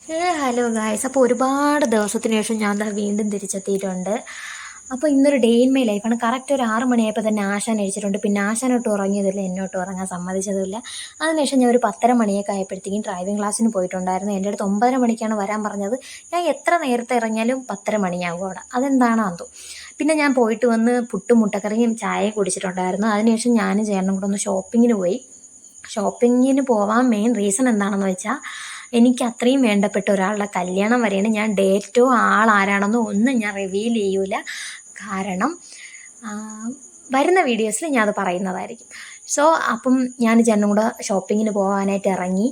Hello guys. അപ്പോൾ ഒരുപാട് ദിവസത്തിന് ശേഷം ഞാൻ ദാ വീണ്ടും തിരിച്ചെത്തിയിട്ടുണ്ട്. അപ്പോൾ ഇന്നൊരു ഡേ ഇൻ മൈ ലൈഫാണ്. കറക്റ്റ് ഒരു 6 മണിയായപ്പോൾ തന്നെ ആശാൻ എഴുതിച്ചിട്ടുണ്ട്. പിന്നെ ആശാനൊട്ടും ഉറങ്ങിയതില്ല, എന്നോട്ടും ഉറങ്ങാൻ സമ്മതിച്ചതുമില്ല. അതിനുശേഷം ഞാൻ ഒരു 10:30 മണിയൊക്കെ ആയപ്പോഴത്തേക്കും ഡ്രൈവിംഗ് ക്ലാസ്സിന് പോയിട്ടുണ്ടായിരുന്നു. എൻ്റെ അടുത്ത് 9:30 മണിക്കാണ് വരാൻ പറഞ്ഞത്. ഞാൻ എത്ര നേരത്തെ ഇറങ്ങിയാലും 10:30 മണിയാകും അവിടെ. അതെന്താണോ എന്തോ. പിന്നെ ഞാൻ പോയിട്ട് വന്ന് പുട്ടും മുട്ടക്കറിയും ചായയും കുടിച്ചിട്ടുണ്ടായിരുന്നു. അതിനുശേഷം ഞാനും ചേട്ടനും കൂടെ ഒന്ന് ഷോപ്പിങ്ങിന് പോയി. ഷോപ്പിങ്ങിന് പോവാൻ മെയിൻ റീസൺ എന്താണെന്ന് വെച്ചാൽ എനിക്ക് അത്രയും വേണ്ടപ്പെട്ട ഒരാളുടെ കല്യാണം വരെയാണ്. ഞാൻ ഡേറ്റോ ആളാരാണെന്നോ ഒന്നും ഞാൻ റിവീൽ ചെയ്യൂല. കാരണം വരുന്ന വീഡിയോസിൽ ഞാൻ അത് പറയുന്നതായിരിക്കും. സോ അപ്പം ഞാൻ ചേട്ടനും കൂടെ ഷോപ്പിങ്ങിന് പോകാനായിട്ട് ഇറങ്ങി.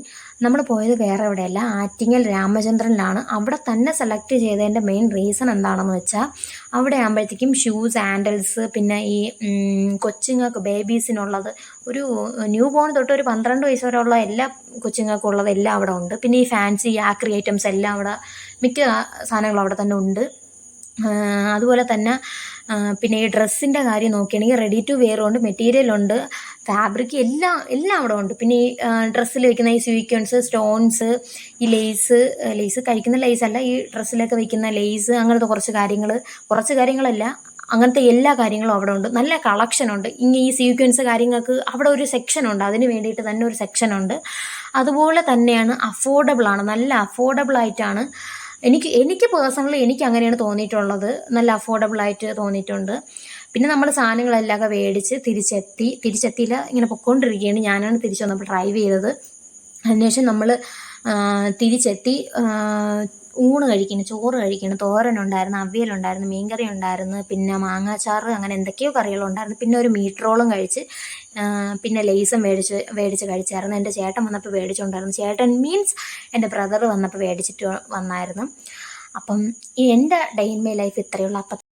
നമ്മൾ പോയത് വേറെ എവിടെയല്ല, ആറ്റിങ്ങൽ രാമചന്ദ്രനിലാണ്. അവിടെ തന്നെ സെലക്ട് ചെയ്തതിൻ്റെ മെയിൻ റീസൺ എന്താണെന്ന് വെച്ചാൽ അവിടെ ആകുമ്പോഴത്തേക്കും ഷൂസ്, സാൻഡൽസ്, പിന്നെ ഈ കൊച്ചുങ്ങൾക്ക് ബേബീസിനുള്ളത്, ഒരു ന്യൂ ബോൺ തൊട്ട് ഒരു 12 വയസ്സ് വരെയുള്ള എല്ലാ കൊച്ചുങ്ങൾക്കും ഉള്ളത് എല്ലാം അവിടെ ഉണ്ട്. പിന്നെ ഈ ഫാൻസി ആക്രി ഐറ്റംസ് എല്ലാം അവിടെ, മിക്ക സാധനങ്ങളും അവിടെ തന്നെ ഉണ്ട്. അതുപോലെ തന്നെ പിന്നെ ഈ ഡ്രസ്സിൻ്റെ കാര്യം നോക്കുകയാണെങ്കിൽ റെഡി ടു വെയർ ഉണ്ട്, മെറ്റീരിയലുണ്ട്, ഫാബ്രിക് എല്ലാം എല്ലാം അവിടെ ഉണ്ട്. പിന്നെ ഈ ഡ്രസ്സിൽ വയ്ക്കുന്ന ഈ സ്വീക്വൻസ്, സ്റ്റോൺസ്, ഈ ലേസ് കഴിക്കുന്ന ലേസ് അല്ല, ഈ ഡ്രസ്സിലൊക്കെ വയ്ക്കുന്ന ലേസ്, അങ്ങനത്തെ കുറച്ച് കാര്യങ്ങളല്ല, അങ്ങനത്തെ എല്ലാ കാര്യങ്ങളും അവിടെ ഉണ്ട്. നല്ല കളക്ഷനുണ്ട്. ഇങ്ങനെ ഈ സീക്വൻസ് കാര്യങ്ങൾക്ക് അവിടെ ഒരു സെക്ഷനുണ്ട്, അതിന് വേണ്ടിയിട്ട് തന്നെ ഒരു സെക്ഷനുണ്ട്. അതുപോലെ തന്നെയാണ് അഫോർഡബിളാണ്, നല്ല അഫോർഡബിളായിട്ടാണ്. എനിക്ക് പേഴ്സണലി എനിക്ക് അങ്ങനെയാണ് തോന്നിയിട്ടുള്ളത്. നല്ല അഫോർഡബിളായിട്ട് തോന്നിയിട്ടുണ്ട്. പിന്നെ നമ്മൾ സാധനങ്ങളെല്ലാം മേടിച്ച് തിരിച്ചെത്തിയില്ല, ഇങ്ങനെ പൊയ്ക്കൊണ്ടിരിക്കുകയാണ്. ഞാനാണ് തിരിച്ചു വന്നപ്പോൾ ഡ്രൈവ് ചെയ്തത്. അതിനുശേഷം നമ്മൾ തിരിച്ചെത്തി. ഊണ് കഴിക്കുന്നു, ചോറ് കഴിക്കുന്നു, തോരനുണ്ടായിരുന്നു, അവിയലുണ്ടായിരുന്നു, മീൻകറി ഉണ്ടായിരുന്നു, പിന്നെ മാങ്ങാച്ചാറ്, അങ്ങനെ എന്തൊക്കെയോ കറികളുണ്ടായിരുന്നു. പിന്നെ ഒരു മീറ്റ് റോളും കഴിച്ച്. പിന്നെ ലേസും മേടിച്ച് കഴിച്ചായിരുന്നു. എൻ്റെ ചേട്ടൻ വന്നപ്പോൾ മേടിച്ചുകൊണ്ടായിരുന്നു. ചേട്ടൻ മീൻസ് എൻ്റെ ബ്രദർ വന്നപ്പോൾ മേടിച്ചിട്ട് വന്നായിരുന്നു. അപ്പം എൻ്റെ ഡേ ഇൻ മൈ ലൈഫ് ഇത്രയുള്ള. അപ്പം